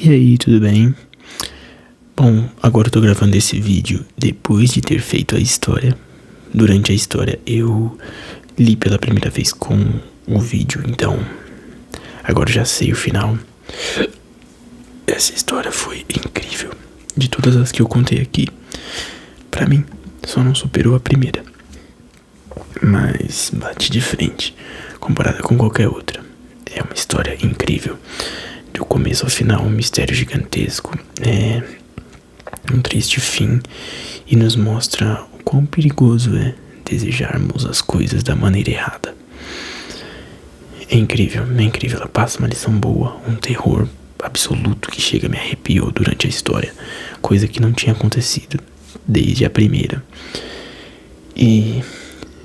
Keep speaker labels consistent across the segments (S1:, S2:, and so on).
S1: E aí, tudo bem? Bom, agora eu tô gravando esse vídeo depois de ter feito a história. Durante a história eu li pela primeira vez com o vídeo, então agora eu já sei o final. Essa história foi incrível. De todas as que eu contei aqui, pra mim, só não superou a primeira, mas bate de frente comparada com qualquer outra. É uma história incrível, do começo ao final, um mistério gigantesco, um triste fim, e nos mostra o quão perigoso é desejarmos as coisas da maneira errada. É incrível, ela passa uma lição boa, um terror absoluto que chega, me arrepiou durante a história, coisa que não tinha acontecido desde a primeira. E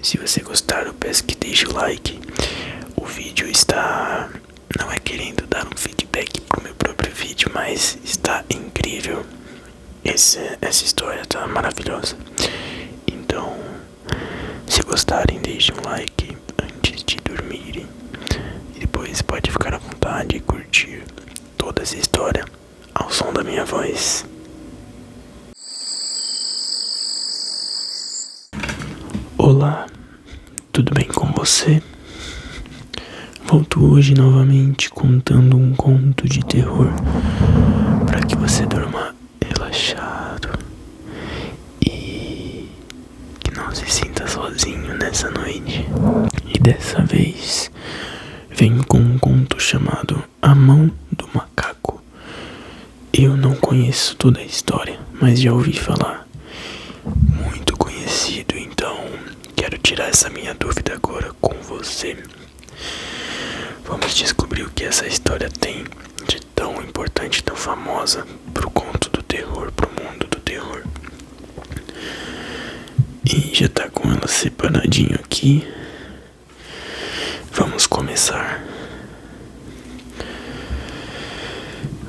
S1: se você gostar, eu peço que deixe o like. O vídeo está, não é querendo dar um feedback pro meu próprio vídeo, mas está incrível. Essa história tá maravilhosa. Então, se gostarem, deixem um like antes de dormirem. E depois pode ficar à vontade e curtir toda essa história ao som da minha voz. Olá, tudo bem com você? Volto hoje novamente contando um conto de terror para que você durma relaxado e que não se sinta sozinho nessa noite. E dessa vez venho com um conto chamado A Mão do Macaco. Eu não conheço toda a história, mas já ouvi falar. Muito conhecido, então quero tirar essa minha dúvida agora com você. Vamos descobrir o que essa história tem de tão importante, tão famosa pro conto do terror, pro mundo do terror. E já tá com ela separadinho aqui. Vamos começar.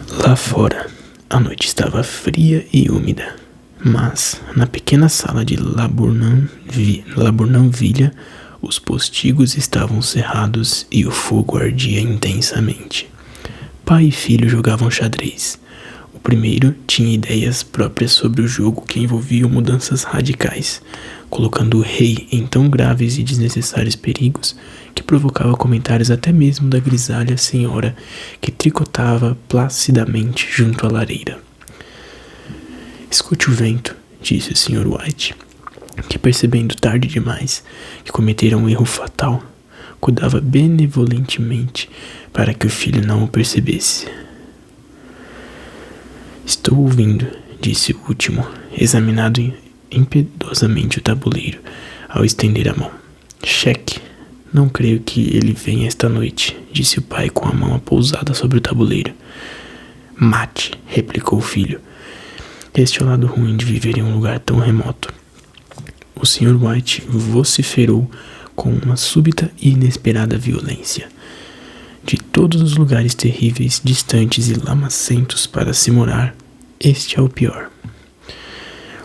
S1: Lá fora, a noite estava fria e úmida, mas na pequena sala de Laburnanville, os postigos estavam cerrados e o fogo ardia intensamente. Pai e filho jogavam xadrez. O primeiro tinha ideias próprias sobre o jogo que envolviam mudanças radicais, colocando o rei em tão graves e desnecessários perigos que provocava comentários até mesmo da grisalha senhora que tricotava placidamente junto à lareira. "Escute o vento", disse o Sr. White, que, percebendo tarde demais que cometera um erro fatal, cuidava benevolentemente para que o filho não o percebesse. "Estou ouvindo", disse o último, examinando impiedosamente o tabuleiro ao estender a mão. "Cheque. Não creio que ele venha esta noite", disse o pai com a mão pousada sobre o tabuleiro. "Mate", replicou o filho. "Este é o lado ruim de viver em um lugar tão remoto." O Sr. White vociferou com uma súbita e inesperada violência. "De todos os lugares terríveis, distantes e lamacentos para se morar, este é o pior.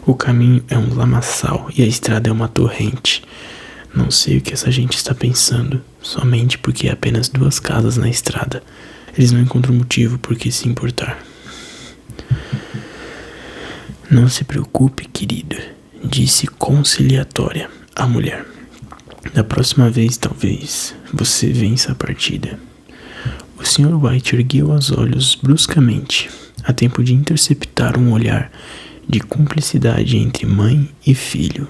S1: O caminho é um lamaçal e a estrada é uma torrente. Não sei o que essa gente está pensando, somente porque há apenas 2 casas na estrada. Eles não encontram motivo por que se importar." "Não se preocupe, querido", disse conciliatória a mulher. "Da próxima vez, talvez, você vença a partida." O Sr. White ergueu os olhos bruscamente, a tempo de interceptar um olhar de cumplicidade entre mãe e filho.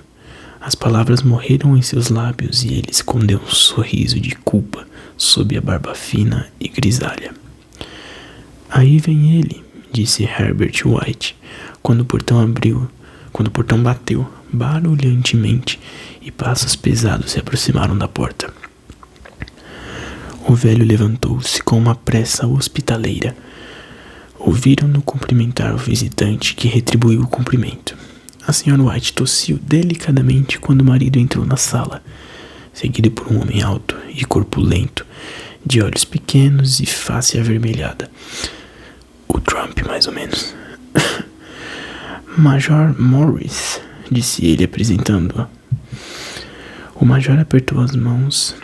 S1: As palavras morreram em seus lábios e ele escondeu um sorriso de culpa sob a barba fina e grisalha. "Aí vem ele", disse Herbert White, quando o portão bateu barulhantemente e passos pesados se aproximaram da porta. O velho levantou-se com uma pressa hospitaleira. Ouviram-no cumprimentar o visitante, que retribuiu o cumprimento. A Sra. White tossiu delicadamente quando o marido entrou na sala, seguido por um homem alto e corpulento, de olhos pequenos e face avermelhada. O Trump, mais ou menos. "Major Morris", disse ele, apresentando-a. O major apertou as mãos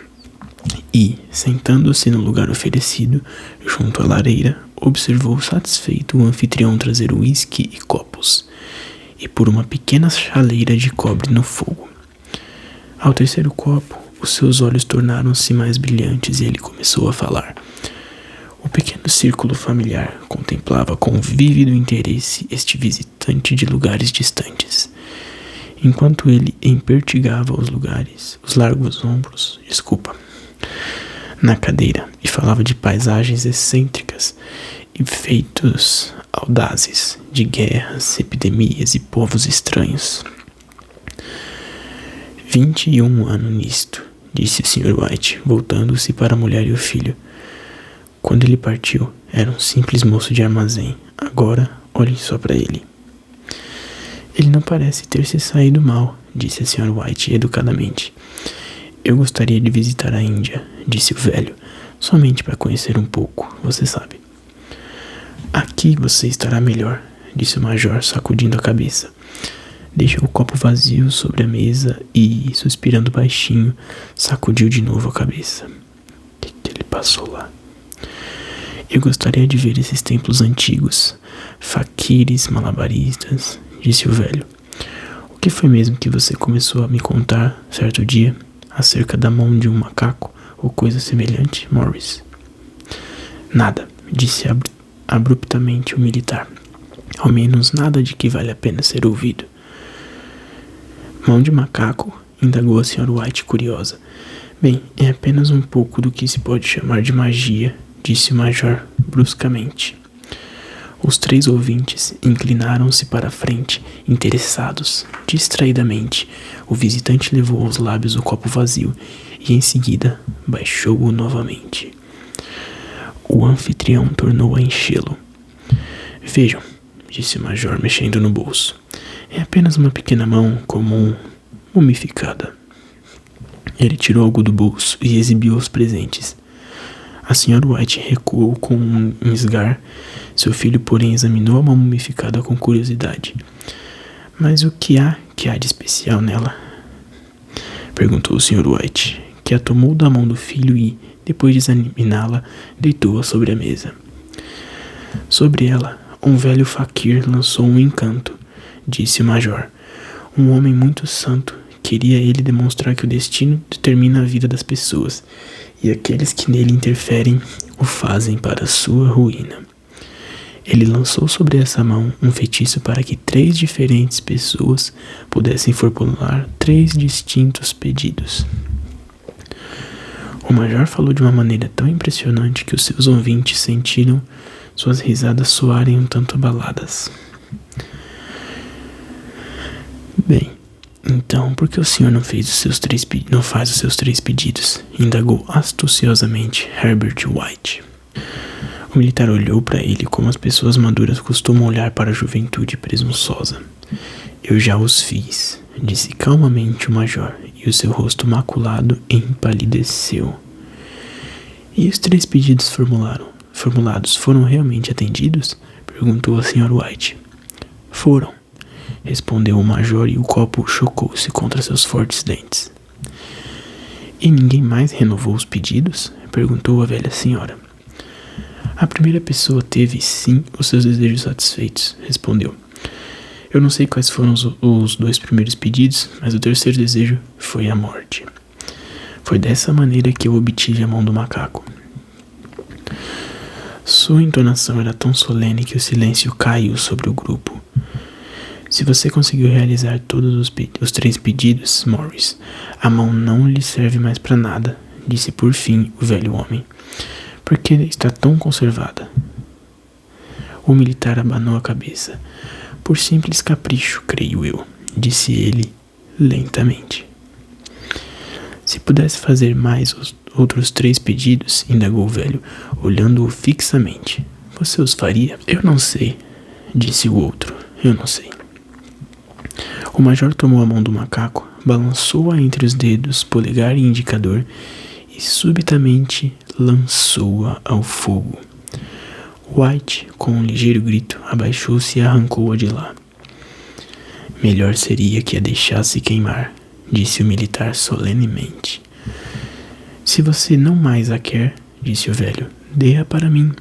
S1: e, sentando-se no lugar oferecido, junto à lareira, observou satisfeito o anfitrião trazer uísque e copos, e por uma pequena chaleira de cobre no fogo. Ao terceiro copo, os seus olhos tornaram-se mais brilhantes e ele começou a falar. O pequeno círculo familiar contemplava com vívido interesse este visitante de lugares distantes, enquanto ele empertigava os largos ombros, na cadeira e falava de paisagens excêntricas e feitos audazes, de guerras, epidemias e povos estranhos. 21 anos nisto, disse o Sr. White, voltando-se para a mulher e o filho. Quando ele partiu, era um simples moço de armazém. Agora, olhem só para ele. Ele não parece ter se saído mal, disse a Sr. White educadamente. Eu gostaria de visitar a Índia, disse o velho, somente para conhecer um pouco, você sabe. Aqui você estará melhor, disse o major, sacudindo a cabeça. Deixou o copo vazio sobre a mesa e, suspirando baixinho, sacudiu de novo a cabeça. O que ele passou lá? Eu gostaria de ver esses templos antigos, faquires, malabaristas, disse o velho. O que foi mesmo que você começou a me contar certo dia, acerca da mão de um macaco ou coisa semelhante, Morris? Nada, disse abruptamente o militar. Ao menos nada de que vale a pena ser ouvido. Mão de macaco? Indagou a Sra. White curiosa. Bem, é apenas um pouco do que se pode chamar de magia, disse o major bruscamente. Os três ouvintes inclinaram-se para a frente, interessados. Distraidamente, o visitante levou aos lábios o copo vazio e, em seguida, baixou-o novamente. O anfitrião tornou a enchê-lo. Vejam, disse o major, mexendo no bolso. É apenas uma pequena mão comum, mumificada. Ele tirou algo do bolso e exibiu aos presentes. A Sra. White recuou com um esgar. Seu filho, porém, examinou a mão mumificada com curiosidade. Mas o que há de especial nela? Perguntou o Sr. White, que a tomou da mão do filho e, depois de examiná-la, deitou-a sobre a mesa. Sobre ela, um velho faquir lançou um encanto, disse o major. Um homem muito santo. Queria ele demonstrar que o destino determina a vida das pessoas, e aqueles que nele interferem o fazem para sua ruína. Ele lançou sobre essa mão um feitiço para que 3 diferentes pessoas pudessem formular 3 distintos pedidos. O major falou de uma maneira tão impressionante que os seus ouvintes sentiram suas risadas soarem um tanto abaladas. Bem, então, por que o senhor não faz os seus 3 pedidos? Indagou astuciosamente Herbert White. O militar olhou para ele como as pessoas maduras costumam olhar para a juventude presunçosa. Eu já os fiz, disse calmamente o major, e o seu rosto maculado empalideceu. E os 3 pedidos formulados foram realmente atendidos? Perguntou a Sra. White. Foram, respondeu o major, e o copo chocou-se contra seus fortes dentes. E ninguém mais renovou os pedidos? Perguntou a velha senhora. A primeira pessoa teve, sim, os seus desejos satisfeitos, respondeu. Eu não sei quais foram os 2 primeiros pedidos, mas o terceiro desejo foi a morte. Foi dessa maneira que eu obtive a mão do macaco. Sua entonação era tão solene que o silêncio caiu sobre o grupo. Se você conseguiu realizar todos os 3 pedidos, Morris, a mão não lhe serve mais para nada, disse por fim o velho homem. Por que está tão conservada? O militar abanou a cabeça. Por simples capricho, creio eu, disse ele lentamente. Se pudesse fazer mais os outros 3 pedidos, indagou o velho, olhando-o fixamente, você os faria? Eu não sei, disse o outro, eu não sei. O major tomou a mão do macaco, balançou-a entre os dedos, polegar e indicador, e subitamente lançou-a ao fogo. White, com um ligeiro grito, abaixou-se e arrancou-a de lá. Melhor seria que a deixasse queimar, disse o militar solenemente. Se você não mais a quer, disse o velho, dê-a para mim.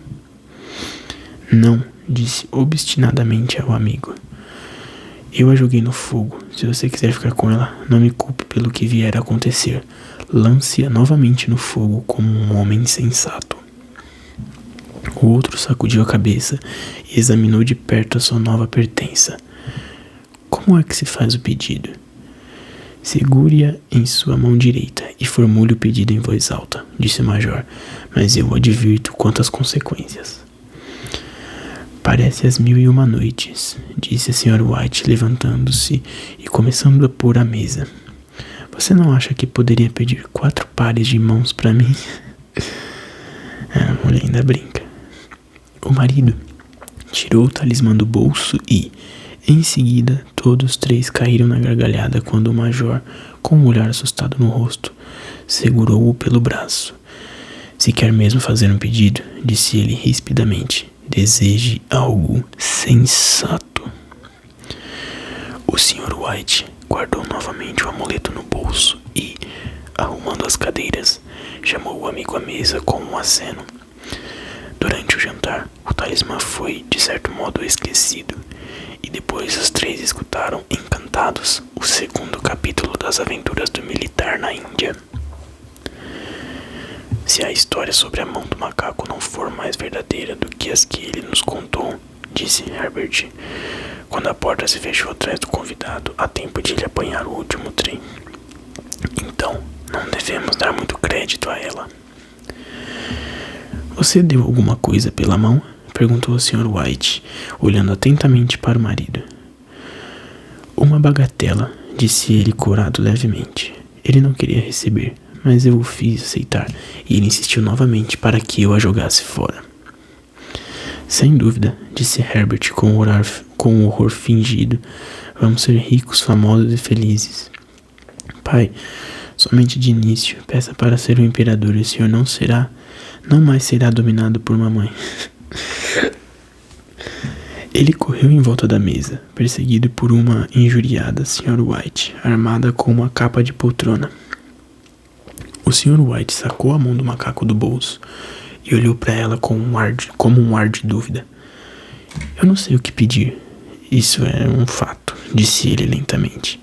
S1: Não, disse obstinadamente ao amigo. Eu a joguei no fogo. Se você quiser ficar com ela, não me culpe pelo que vier a acontecer. Lance-a novamente no fogo como um homem sensato. O outro sacudiu a cabeça e examinou de perto a sua nova pertença. Como é que se faz o pedido? Segure-a em sua mão direita e formule o pedido em voz alta, disse o major, mas eu o advirto quanto às consequências. Parece as 1001 noites, disse a Sra. White, levantando-se e começando a pôr a mesa. Você não acha que poderia pedir 4 pares de mãos para mim? A mulher ainda brinca. O marido tirou o talismã do bolso e, em seguida, todos 3 caíram na gargalhada quando o major, com um olhar assustado no rosto, segurou-o pelo braço. Se quer mesmo fazer um pedido, disse ele rispidamente, deseje algo sensato. O Sr. White guardou novamente o amuleto no bolso e, arrumando as cadeiras, chamou o amigo à mesa com um aceno. Durante o jantar, o talismã foi, de certo modo, esquecido, e depois os 3 escutaram, encantados, o 2º capítulo das aventuras do militar na Índia. Se a história sobre a mão do macaco não for mais verdadeira do que as que ele nos contou, disse Herbert, quando a porta se fechou atrás do convidado, a tempo de ele apanhar o último trem. Então, não devemos dar muito crédito a ela. Você deu alguma coisa pela mão? Perguntou o Sr. White, olhando atentamente para o marido. Uma bagatela, disse ele corado levemente. Ele não queria receber, mas eu o fiz aceitar, e ele insistiu novamente para que eu a jogasse fora. Sem dúvida, disse Herbert com um horror fingido, vamos ser ricos, famosos e felizes. Pai, somente de início, peça para ser o imperador e o senhor não mais será dominado por mamãe. Ele correu em volta da mesa, perseguido por uma injuriada Sra. White, armada com uma capa de poltrona. O Sr. White sacou a mão do macaco do bolso e olhou para ela como um ar de dúvida. Eu não sei o que pedir. Isso é um fato, disse ele lentamente.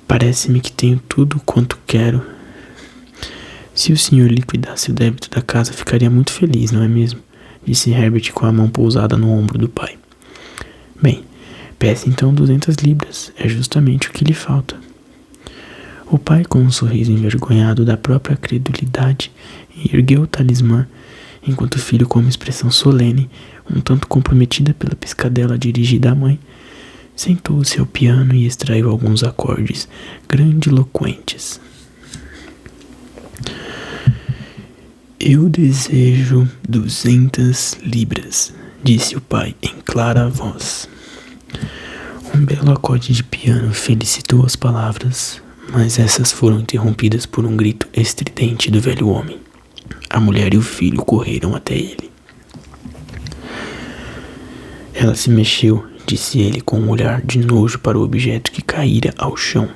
S1: Parece-me que tenho tudo quanto quero. Se o senhor liquidasse o débito da casa, ficaria muito feliz, não é mesmo? Disse Herbert com a mão pousada no ombro do pai. Bem, peça então 200 libras, é justamente o que lhe falta. O pai, com um sorriso envergonhado da própria credulidade, ergueu o talismã, enquanto o filho, com uma expressão solene, um tanto comprometida pela piscadela dirigida à mãe, sentou-se ao piano e extraiu alguns acordes grandiloquentes. Eu desejo 200 libras, disse o pai em clara voz. Um belo acorde de piano felicitou as palavras, mas essas foram interrompidas por um grito estridente do velho homem. A mulher e o filho correram até ele. Ela se mexeu, disse ele com um olhar de nojo para o objeto que caíra ao chão.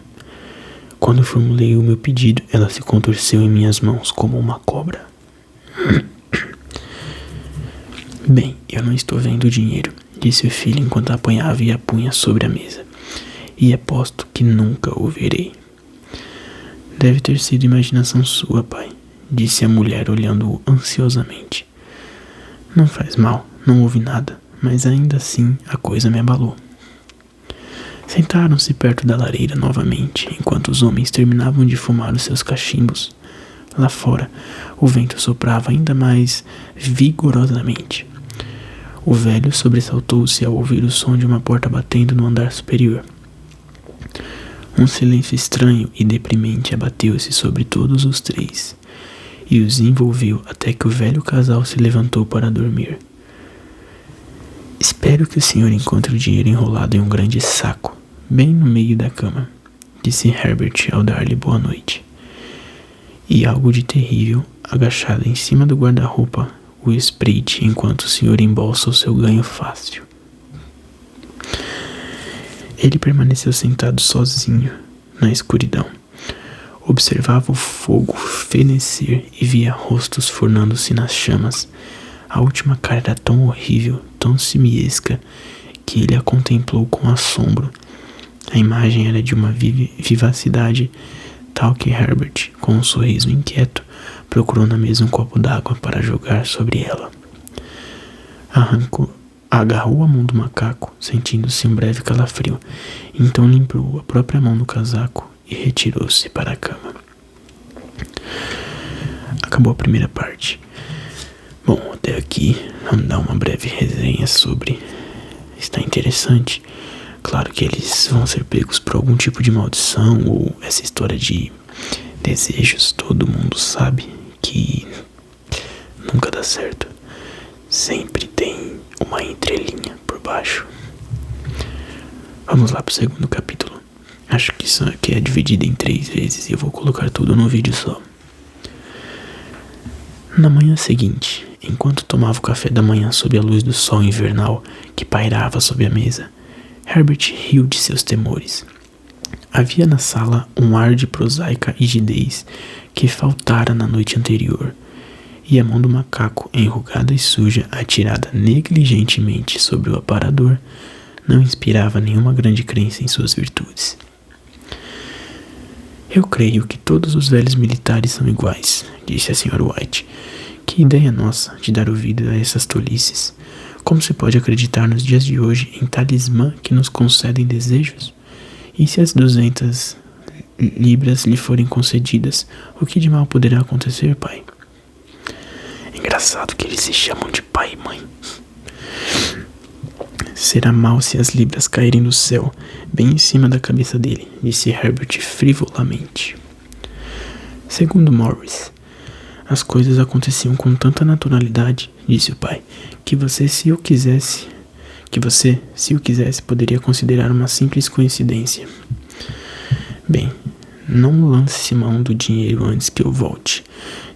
S1: Quando formulei o meu pedido, ela se contorceu em minhas mãos como uma cobra. Bem, eu não estou vendo o dinheiro, disse o filho enquanto apanhava e a punha sobre a mesa. E aposto que nunca o verei. Deve ter sido imaginação sua, pai, disse a mulher olhando-o ansiosamente. Não faz mal, não houve nada, mas ainda assim a coisa me abalou. Sentaram-se perto da lareira novamente, enquanto os homens terminavam de fumar os seus cachimbos. Lá fora, o vento soprava ainda mais vigorosamente. O velho sobressaltou-se ao ouvir o som de uma porta batendo no andar superior. Um silêncio estranho e deprimente abateu-se sobre todos os 3 e os envolveu até que o velho casal se levantou para dormir. Espero que o senhor encontre o dinheiro enrolado em um grande saco, bem no meio da cama, disse Herbert ao dar-lhe boa noite. E algo de terrível, agachado em cima do guarda-roupa, o espreite enquanto o senhor embolsa o seu ganho fácil. Ele permaneceu sentado sozinho, na escuridão, Observava o fogo fenecer e via rostos fornando-se nas chamas. A última cara era tão horrível, tão simiesca, que ele a contemplou com assombro. A imagem era de uma vivacidade tal que Herbert, com um sorriso inquieto, procurou na mesa um copo d'água para jogar sobre ela. Agarrou a mão do macaco, sentindo-se um breve calafrio. Então limpou a própria mão no casaco e retirou-se para a cama. Acabou a primeira parte. Bom, até aqui vamos dar uma breve resenha sobre. Está interessante. Claro que eles vão ser pegos por algum tipo de maldição ou essa história de desejos. Todo mundo sabe que nunca dá certo. Sempre tem uma entrelinha por baixo. Vamos lá pro segundo capítulo. Acho que isso aqui é dividido em 3 vezes e eu vou colocar tudo num vídeo só. Na manhã seguinte, enquanto tomava o café da manhã sob a luz do sol invernal que pairava sob a mesa, Herbert riu de seus temores. Havia na sala um ar de prosaica rigidez que faltara na noite anterior, e a mão do macaco, enrugada e suja, atirada negligentemente sobre o aparador, não inspirava nenhuma grande crença em suas virtudes. Eu creio que todos os velhos militares são iguais, disse a Sra. White. Que ideia nossa de dar ouvido a essas tolices. Como se pode acreditar nos dias de hoje em talismã que nos concedem desejos? E se as 200 libras lhe forem concedidas, o que de mal poderá acontecer, pai? Engraçado que eles se chamam de pai e mãe. Será mal se as libras caírem do céu, bem em cima da cabeça dele, disse Herbert frivolamente. Segundo Morris, as coisas aconteciam com tanta naturalidade, disse o pai, que você, se o quisesse, poderia considerar uma simples coincidência. Bem, não lance mão do dinheiro antes que eu volte,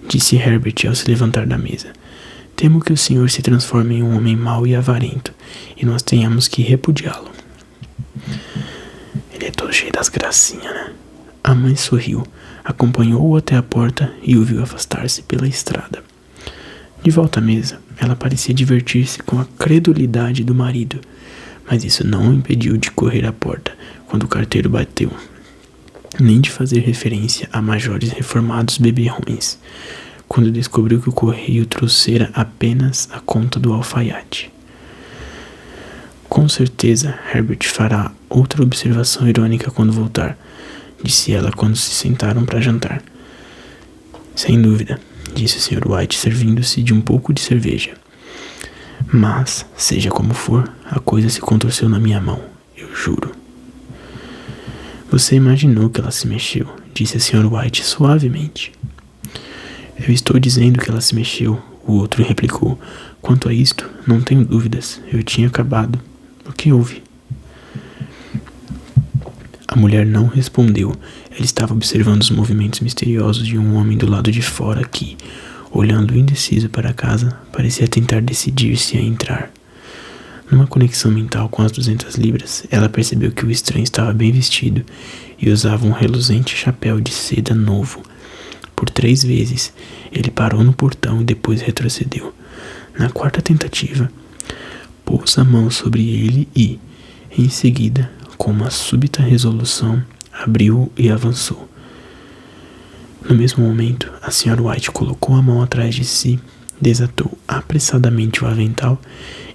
S1: disse Herbert ao se levantar da mesa. Temo que o senhor se transforme em um homem mau e avarento, e nós tenhamos que repudiá-lo. Ele é todo cheio das gracinhas, né? A mãe sorriu, acompanhou-o até a porta e o viu afastar-se pela estrada. De volta à mesa, ela parecia divertir-se com a credulidade do marido, mas isso não o impediu de correr à porta quando o carteiro bateu, nem de fazer referência a majores reformados beberrões, quando descobriu que o correio trouxera apenas a conta do alfaiate. Com certeza, Herbert fará outra observação irônica quando voltar, disse ela quando se sentaram para jantar. Sem dúvida, disse o Sr. White, servindo-se de um pouco de cerveja. Mas, seja como for, a coisa se contorceu na minha mão, eu juro. Você imaginou que ela se mexeu, disse o Sr. White suavemente. Eu estou dizendo que ela se mexeu, o outro replicou. Quanto a isto, não tenho dúvidas, eu tinha acabado. O que houve? A mulher não respondeu. Ela estava observando os movimentos misteriosos de um homem do lado de fora que, olhando indeciso para a casa, parecia tentar decidir-se a entrar. Numa conexão mental com as 200 libras, ela percebeu que o estranho estava bem vestido e usava um reluzente chapéu de seda novo. Por 3 vezes, ele parou no portão e depois retrocedeu. Na 4ª tentativa, pôs a mão sobre ele e, em seguida, com uma súbita resolução, abriu e avançou. No mesmo momento, a Sra. White colocou a mão atrás de si, desatou apressadamente o avental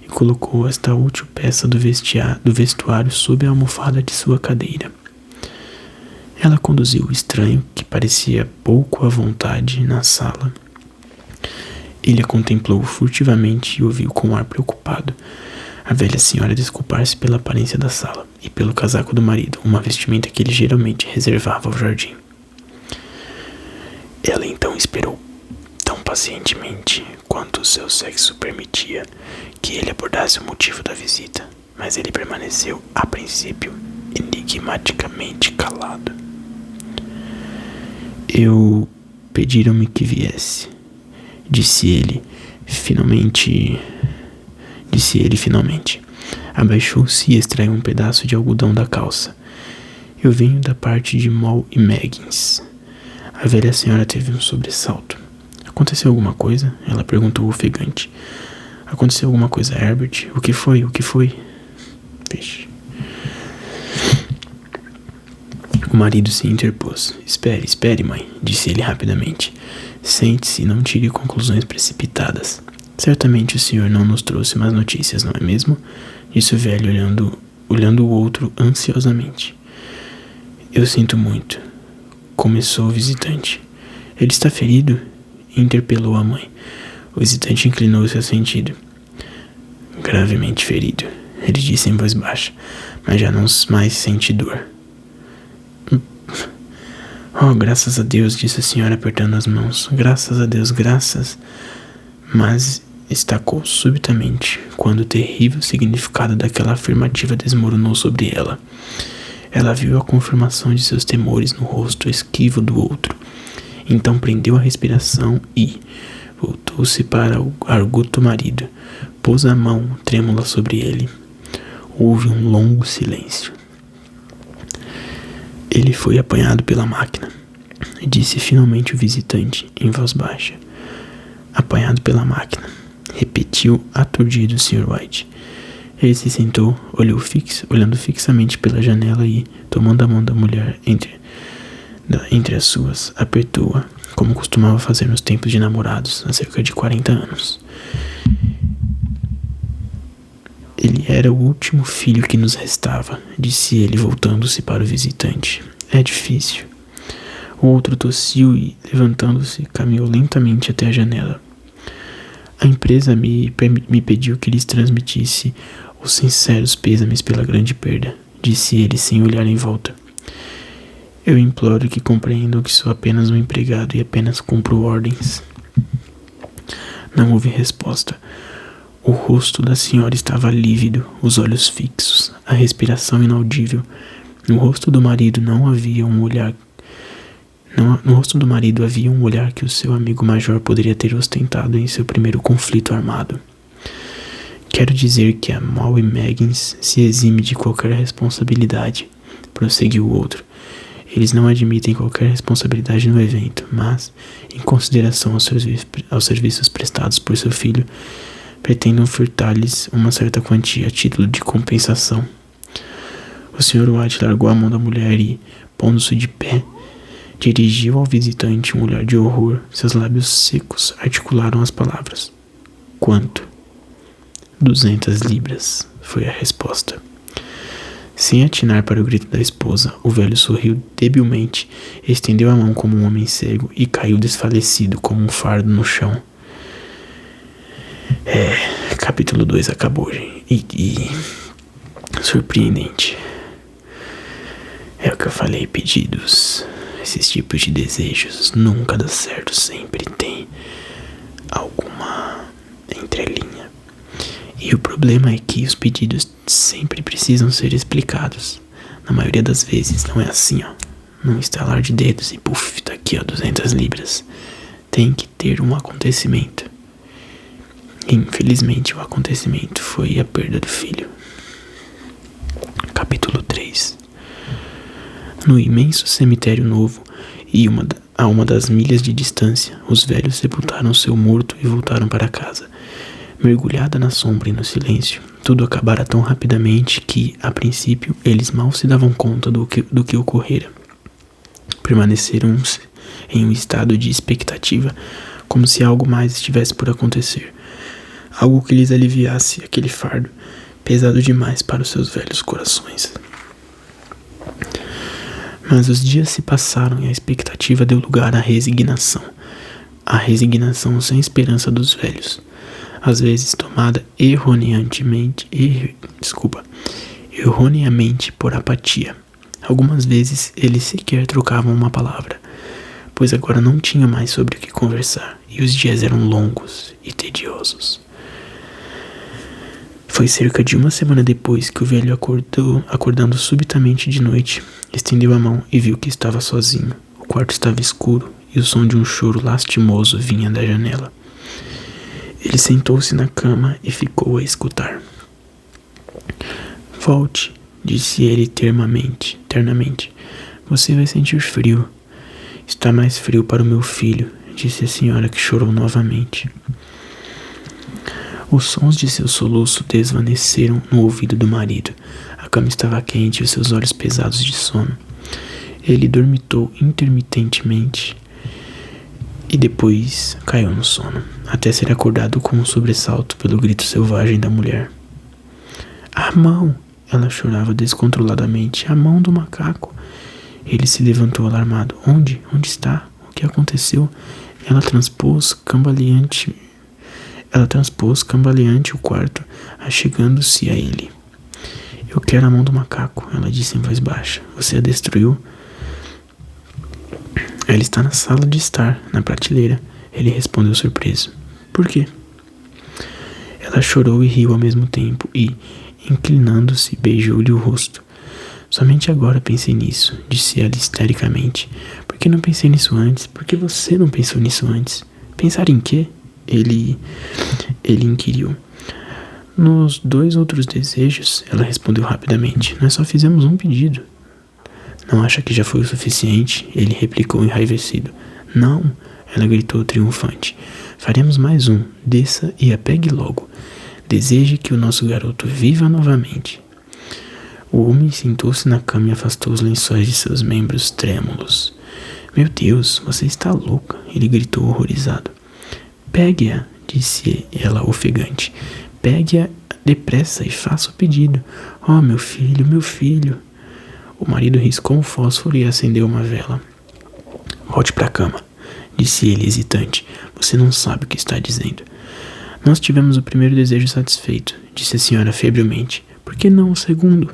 S1: e colocou esta útil peça do vestuário sob a almofada de sua cadeira. Ela conduziu o estranho, que parecia pouco à vontade, na sala. Ele a contemplou furtivamente e ouviu com um ar preocupado a velha senhora desculpar-se pela aparência da sala e pelo casaco do marido, uma vestimenta que ele geralmente reservava ao jardim. Ela então esperou, tão pacientemente quanto o seu sexo permitia, que ele abordasse o motivo da visita, mas ele permaneceu, a princípio, enigmaticamente calado. Pediram-me que viesse, disse ele finalmente. Abaixou-se e extraiu um pedaço de algodão da calça. Eu venho da parte de Moll e Meggins. A velha senhora teve um sobressalto. Aconteceu alguma coisa? Ela perguntou ofegante. Aconteceu alguma coisa, Herbert? O que foi? O que foi? Vixe. O marido se interpôs. Espere, espere, mãe, disse ele rapidamente. Sente-se e não tire conclusões precipitadas. Certamente o senhor não nos trouxe más notícias, não é mesmo? Disse o velho olhando o outro ansiosamente. Eu sinto muito. Começou o visitante. Ele está ferido? Interpelou a mãe. O visitante inclinou-se assentido. Gravemente ferido, ele disse em voz baixa, mas já não mais sente dor. Oh, graças a Deus, disse a senhora apertando as mãos. Graças a Deus, graças. Mas estacou subitamente quando o terrível significado daquela afirmativa desmoronou sobre ela. Ela viu a confirmação de seus temores no rosto esquivo do outro. Então prendeu a respiração e voltou-se para o arguto marido. Pôs a mão trêmula sobre ele. Houve um longo silêncio. Ele foi apanhado pela máquina, disse finalmente o visitante em voz baixa. Apanhado pela máquina, repetiu aturdido o Sr. White. Ele se sentou, olhando fixamente pela janela e, tomando a mão da mulher entre as suas, apertou-a, como costumava fazer nos tempos de namorados, há cerca de 40 anos. Ele era o último filho que nos restava, disse ele, voltando-se para o visitante. É difícil. O outro tossiu e, levantando-se, caminhou lentamente até a janela. A empresa me pediu que lhes transmitisse os sinceros pêsames pela grande perda, disse ele sem olhar em volta. Eu imploro que compreendam que sou apenas um empregado e apenas cumpro ordens. Não houve resposta. O rosto da senhora estava lívido, os olhos fixos, a respiração inaudível. No rosto do marido havia um olhar que o seu amigo major poderia ter ostentado em seu primeiro conflito armado. Quero dizer que a Molly Meggins se exime de qualquer responsabilidade, prosseguiu o outro. Eles não admitem qualquer responsabilidade no evento, mas, em consideração aos serviços prestados por seu filho, pretendam furtar-lhes uma certa quantia a título de compensação. O Sr. White largou a mão da mulher e, pondo-se de pé, dirigiu ao visitante um olhar de horror. Seus lábios secos articularam as palavras. Quanto? 200 libras, foi a resposta. Sem atinar para o grito da esposa, o velho sorriu debilmente, estendeu a mão como um homem cego e caiu desfalecido como um fardo no chão. Capítulo 2 acabou, gente. E surpreendente. É o que eu falei, pedidos. Esses tipos de desejos nunca dá certo, sempre tem alguma entrelinha. E o problema é que os pedidos sempre precisam ser explicados. Na maioria das vezes não é assim, ó. Num estalar de dedos e puf, tá aqui, ó, 200 libras. Tem que ter um acontecimento. Infelizmente o acontecimento foi a perda do filho. Capítulo 3. No imenso cemitério novo e a uma das milhas de distância, os velhos sepultaram seu morto e voltaram para casa. Mergulhada na sombra e no silêncio, tudo acabara tão rapidamente que, a princípio, eles mal se davam conta do que ocorrera. Permaneceram em um estado de expectativa, como se algo mais estivesse por acontecer. Algo que lhes aliviasse aquele fardo, pesado demais para os seus velhos corações. Mas os dias se passaram e a expectativa deu lugar à resignação. A resignação sem esperança dos velhos, às vezes tomada erroneamente por apatia. Algumas vezes eles sequer trocavam uma palavra, pois agora não tinham mais sobre o que conversar, e os dias eram longos e tediosos. Foi cerca de uma semana depois que o velho acordando subitamente de noite, estendeu a mão e viu que estava sozinho. O quarto estava escuro e o som de um choro lastimoso vinha da janela. Ele sentou-se na cama e ficou a escutar. Volte, disse ele ternamente. Você vai sentir frio. Está mais frio para o meu filho, disse a senhora, que chorou novamente. Os sons de seu soluço desvaneceram no ouvido do marido. A cama estava quente e os seus olhos pesados de sono. Ele dormitou intermitentemente e depois caiu no sono, até ser acordado com um sobressalto pelo grito selvagem da mulher. A mão! Ela chorava descontroladamente. A mão do macaco! Ele se levantou alarmado. Onde? Onde está? O que aconteceu? Ela transpôs cambaleante o quarto, achegando-se a ele. Eu quero a mão do macaco, ela disse em voz baixa. Você a destruiu? Ela está na sala de estar, na prateleira. Ele respondeu surpreso. Por quê? Ela chorou e riu ao mesmo tempo e, inclinando-se, beijou-lhe o rosto. Somente agora pensei nisso, disse ela histericamente. Por que não pensei nisso antes? Por que você não pensou nisso antes? Pensar em quê? Ele inquiriu. Nos 2 outros desejos, ela respondeu rapidamente. Nós só fizemos um pedido. Não acha que já foi o suficiente? Ele replicou enraivecido. Não, ela gritou triunfante. Faremos mais um. Desça e a pegue logo. Deseje que o nosso garoto viva novamente. O homem sentou-se na cama e afastou os lençóis de seus membros trêmulos. Meu Deus, você está louca, ele gritou horrorizado. Pegue-a, disse ela ofegante. Pegue-a depressa e faça o pedido. Oh, meu filho, meu filho. O marido riscou um fósforo e acendeu uma vela. Volte para a cama, disse ele hesitante. Você não sabe o que está dizendo. Nós tivemos o primeiro desejo satisfeito, disse a senhora febrilmente. Por que não o segundo?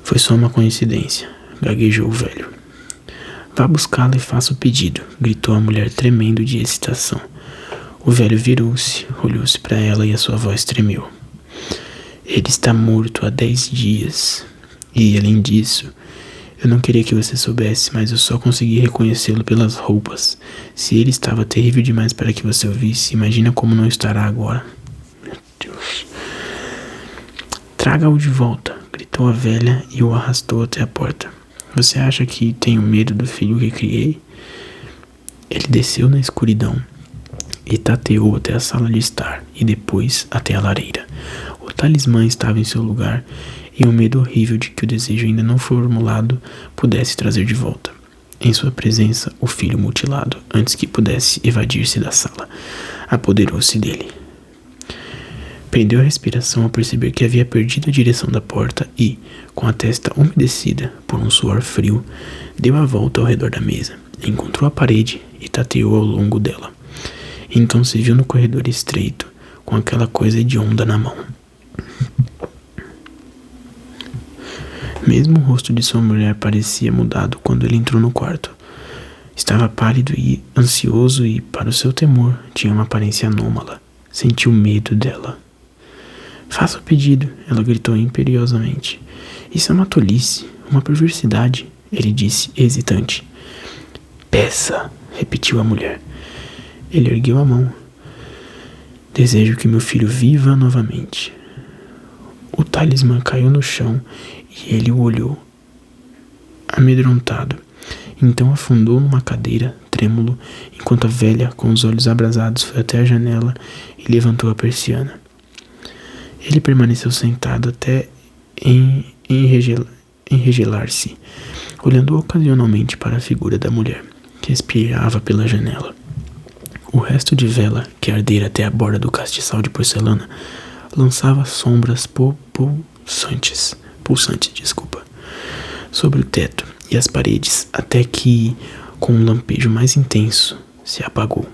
S1: Foi só uma coincidência, gaguejou o velho. Vá buscá-la e faça o pedido, gritou a mulher tremendo de excitação. O velho virou-se, olhou-se para ela e a sua voz tremeu. Ele está morto há 10 dias. E, além disso, eu não queria que você soubesse, mas eu só consegui reconhecê-lo pelas roupas. Se ele estava terrível demais para que você o visse, imagina como não estará agora. Meu Deus. Traga-o de volta, gritou a velha e o arrastou até a porta. Você acha que tenho medo do filho que criei? Ele desceu na escuridão e tateou até a sala de estar e depois até a lareira. O talismã estava em seu lugar e um medo horrível de que o desejo ainda não formulado pudesse trazer de volta, em sua presença, o filho mutilado, antes que pudesse evadir-se da sala. Apoderou-se dele. Prendeu a respiração ao perceber que havia perdido a direção da porta e, com a testa umedecida por um suor frio, deu a volta ao redor da mesa, encontrou a parede e tateou ao longo dela. Então se viu no corredor estreito, com aquela coisa hedionda na mão. Mesmo o rosto de sua mulher parecia mudado quando ele entrou no quarto. Estava pálido e ansioso e, para o seu temor, tinha uma aparência anômala. Sentiu medo dela. Faça o pedido, ela gritou imperiosamente. Isso é uma tolice, uma perversidade, ele disse, hesitante. Peça, repetiu a mulher. Ele ergueu a mão. Desejo que meu filho viva novamente. O talismã caiu no chão e ele o olhou, amedrontado. Então afundou numa cadeira, trêmulo, enquanto a velha, com os olhos abrasados, foi até a janela e levantou a persiana. Ele permaneceu sentado até enregelar-se, olhando ocasionalmente para a figura da mulher, que espiava pela janela. O resto de vela, que ardera até a borda do castiçal de porcelana, lançava sombras pulsantes, sobre o teto e as paredes, até que, com um lampejo mais intenso, se apagou.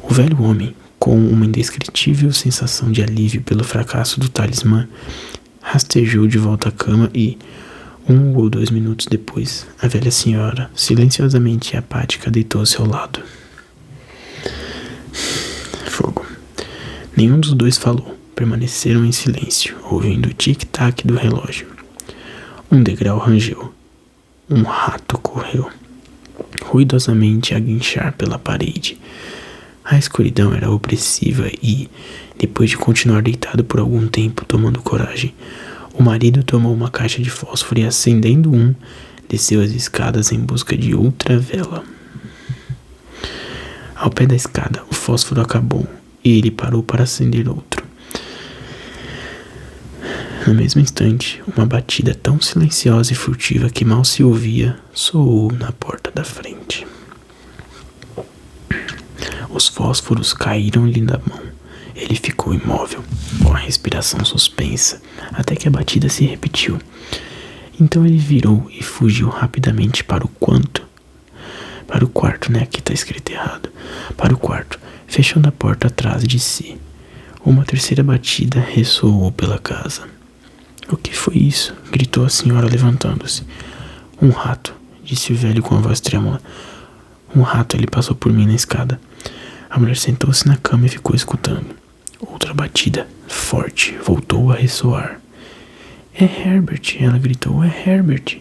S1: O velho homem, com uma indescritível sensação de alívio pelo fracasso do talismã, rastejou de volta à cama e, 1 ou 2 minutos depois, a velha senhora, silenciosamente e apática, deitou-se ao lado. Fogo. Nenhum dos dois falou. Permaneceram em silêncio, ouvindo o tic-tac do relógio. Um degrau rangeu. Um rato correu, ruidosamente a guinchar pela parede. A escuridão era opressiva e, depois de continuar deitado por algum tempo tomando coragem, o marido tomou uma caixa de fósforo e, acendendo desceu as escadas em busca de outra vela. Ao pé da escada, o fósforo acabou e ele parou para acender outro. No mesmo instante, uma batida tão silenciosa e furtiva que mal se ouvia soou na porta da frente. Os fósforos caíram-lhe da mão. Ele ficou imóvel, com a respiração suspensa, até que a batida se repetiu. Então ele virou e fugiu rapidamente para o quarto, né? Aqui tá escrito errado. Para o quarto, fechando a porta atrás de si. Uma terceira batida ressoou pela casa. O que foi isso? Gritou a senhora levantando-se. Um rato, disse o velho com a voz trêmula. Um rato, ele passou por mim na escada. A mulher sentou-se na cama e ficou escutando. Outra batida, forte, voltou a ressoar. É Herbert, ela gritou, é Herbert.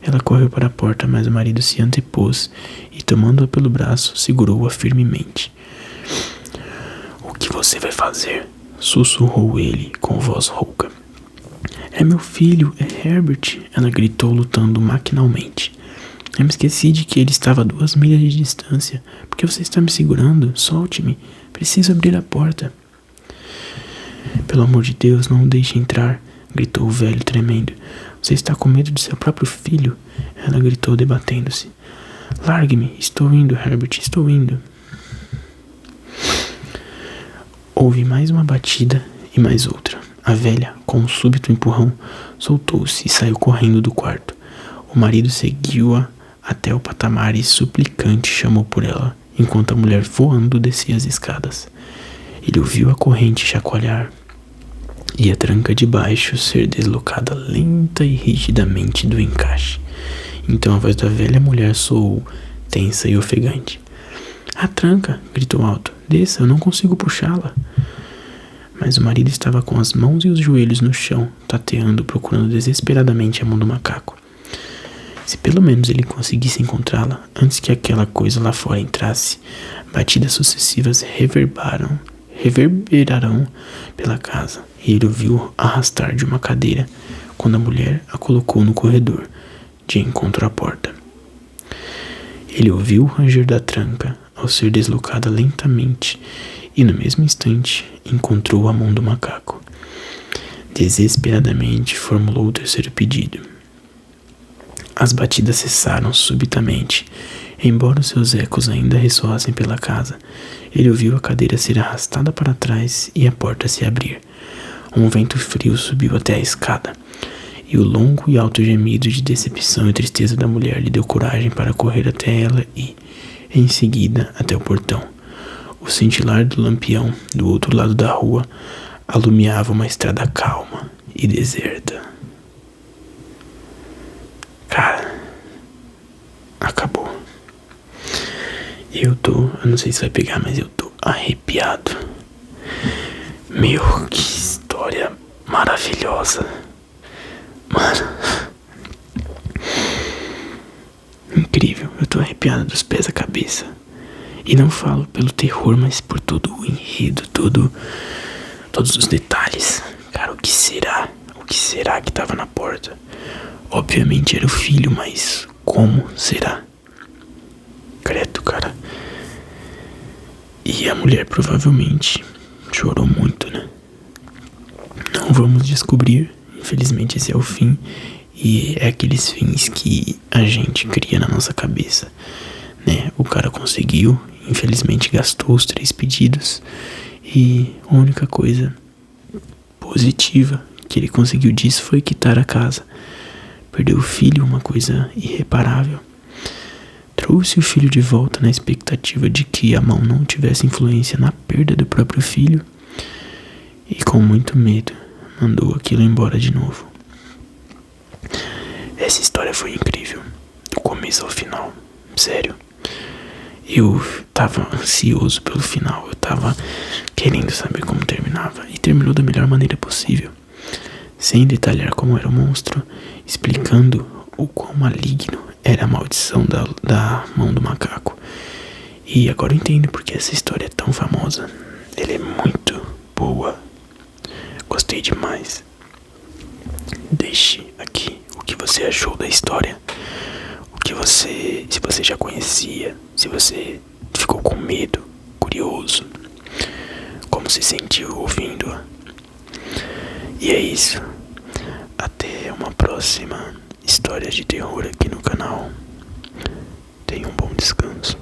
S1: Ela correu para a porta, mas o marido se antepôs e, tomando-a pelo braço, segurou-a firmemente. O que você vai fazer? Sussurrou ele com voz rouca. É meu filho, é Herbert, ela gritou, lutando maquinalmente. Eu me esqueci de que ele estava a 2 milhas de distância. Por que você está me segurando? Solte-me. Preciso abrir a porta. Pelo amor de Deus, não o deixe entrar, gritou o velho tremendo. Você está com medo de seu próprio filho? Ela gritou, debatendo-se. Largue-me, estou indo, Herbert, estou indo. Houve mais uma batida e mais outra. A velha, com um súbito empurrão, soltou-se e saiu correndo do quarto. O marido seguiu-a até o patamar e suplicante chamou por ela, enquanto a mulher voando descia as escadas. Ele ouviu a corrente chacoalhar e a tranca de baixo ser deslocada lenta e rigidamente do encaixe. Então a voz da velha mulher soou, tensa e ofegante. A tranca, gritou alto. Desça, eu não consigo puxá-la. Mas o marido estava com as mãos e os joelhos no chão, tateando, procurando desesperadamente a mão do macaco. Se pelo menos ele conseguisse encontrá-la antes que aquela coisa lá fora entrasse, batidas sucessivas reverberarão pela casa, e ele ouviu arrastar de uma cadeira quando a mulher a colocou no corredor, de encontro à porta. Ele ouviu o ranger da tranca ao ser deslocada lentamente e no mesmo instante encontrou a mão do macaco. Desesperadamente formulou o terceiro pedido. As batidas cessaram subitamente. Embora os seus ecos ainda ressoassem pela casa, ele ouviu a cadeira ser arrastada para trás e a porta se abrir. Um vento frio subiu até a escada, e o longo e alto gemido de decepção e tristeza da mulher lhe deu coragem para correr até ela e, em seguida, até o portão. O cintilar do lampião do outro lado da rua alumiava uma estrada calma e deserta. Cara, acabou. Eu não sei se vai pegar, mas eu tô arrepiado. Meu, que história maravilhosa. Mano, incrível, eu tô arrepiado dos pés à cabeça. E não falo pelo terror, mas por todo o enredo, todos os detalhes. Cara, o que será? O que será que tava na porta? Obviamente era o filho, mas como será? Credo, cara. E a mulher provavelmente chorou muito, né? Não vamos descobrir. Infelizmente esse é o fim. E é aqueles fins que a gente cria na nossa cabeça, né? O cara conseguiu, infelizmente gastou os 3 pedidos. E a única coisa positiva que ele conseguiu disso foi quitar a casa. Perdeu o filho, uma coisa irreparável. Trouxe o filho de volta na expectativa de que a mão não tivesse influência na perda do próprio filho. E com muito medo, mandou aquilo embora de novo. Essa história foi incrível, do começo ao final, sério. Eu tava ansioso pelo final, eu tava querendo saber como terminava. E terminou da melhor maneira possível, sem detalhar como era o monstro, explicando o quão maligno era a maldição da mão do macaco. E agora eu entendo porque essa história é tão famosa. Ela é muito boa. Gostei demais. Deixe aqui o que você achou da história, se você já conhecia, se você ficou com medo, curioso, como se sentiu ouvindo. E é isso. Até uma próxima história de terror aqui no canal. Tenha um bom descanso.